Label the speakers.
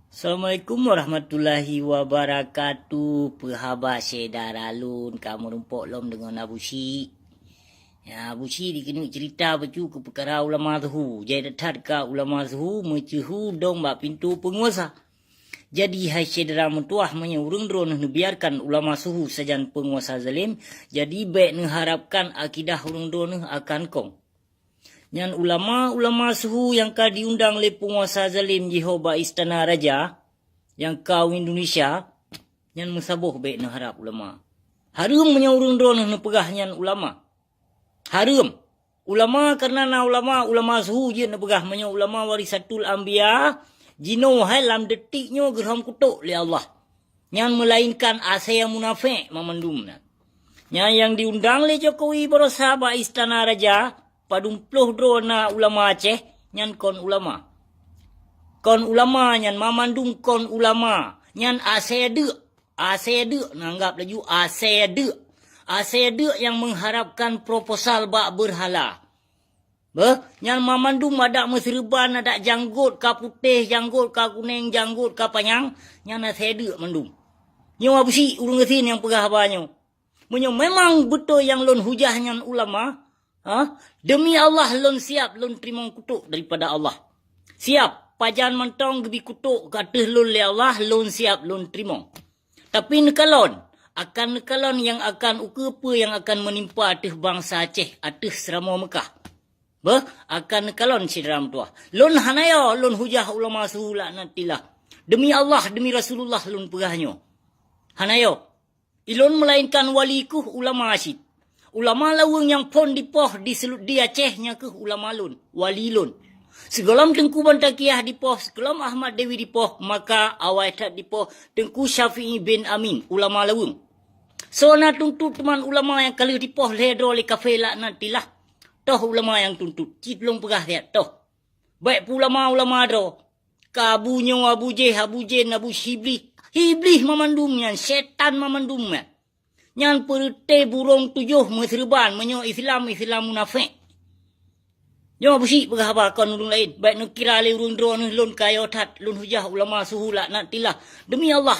Speaker 1: Assalamualaikum warahmatullahi wabarakatuh. Perhaba sedara lun kamu rumpok lom dengan Abu Syik. Ya, Abu Syik dikini cerita bacu ke perkara ulama zuhu. Jadi datang ke ulama zuhu mencehu dong bak pintu penguasa. Jadi hai sedara mentuah menyurung drone biarkan ulama suhu sajan penguasa zalim. Jadi baik mengharapkan akidah urung drone akan kong. Yang ulama suhu yang ka diundang oleh penguasa zalim Jehovah Istana Raja yang kau Indonesia yang musabuh baik nak harap ulama. Harum menyaurung drone nak pegahnya ulama. Harum. Ulama karena na ulama suhu je nak pegah menyo ulama warisatul anbiya jino hai lam detiknya gerham kutuk oleh Allah. Yang melainkan asaya munafik memandum na. Yang diundang oleh Jokowi berusaha Istana Raja padumpluh drona ulama Aceh nyan kon ulama. Kon ulama nyan mamandung kon ulama. Nyan asede nanggap laju asede. Asede yang mengharapkan proposal bak berhala. Nyan mamandung ada meserban, ada janggut ka putih, janggut ka kuning, janggut ka panjang. Nyan asede mandung. Nyo Abu Syik urung kesin yang pegah banyo. Menyo memang betul yang lon hujah nyan ulama. Demi Allah lon siap lon terima kutuk daripada Allah. Siap pajan mentong gebi kutuk kateh lon le Allah lon siap lon terima. Tapi nekalon akan nekalon yang akan ukepa yang akan menimpa ateh bangsa Aceh ateh serama Mekah. Akan nekalon sidram tuah. Lon hanaya lon hujah ulama suhu laknatillah. Demi Allah demi Rasulullah lon pegahnya. Hanaya ilon melainkan walikuh ulama asyid. Ulama lawang yang pon dipoh di Acehnya ke ulama lun, wali lun. Segalam Tengku Bantakiah dipoh, segalam Ahmad Dewi dipoh, maka awai tak dipoh Tengku Syafi'i bin Amin, ulama lawang. So nak tuntut teman ulama yang kali dipoh ledro le kafe laknatillah. Toh ulama yang tuntut, cip long pegah dia toh. Baik ulama dro. Kabunyo Abu Jeh, Abu Jen, Abu Shibli. Iblis memandumnya, setan memandumnya. Yang perite burung tujuh meserban menyo Islam munafik. Yo Abu Syik berhabar kon urung lain. Baik nak kira le urung drone lun kayo tat lun hujah ulama suhu laknatillah. Demi Allah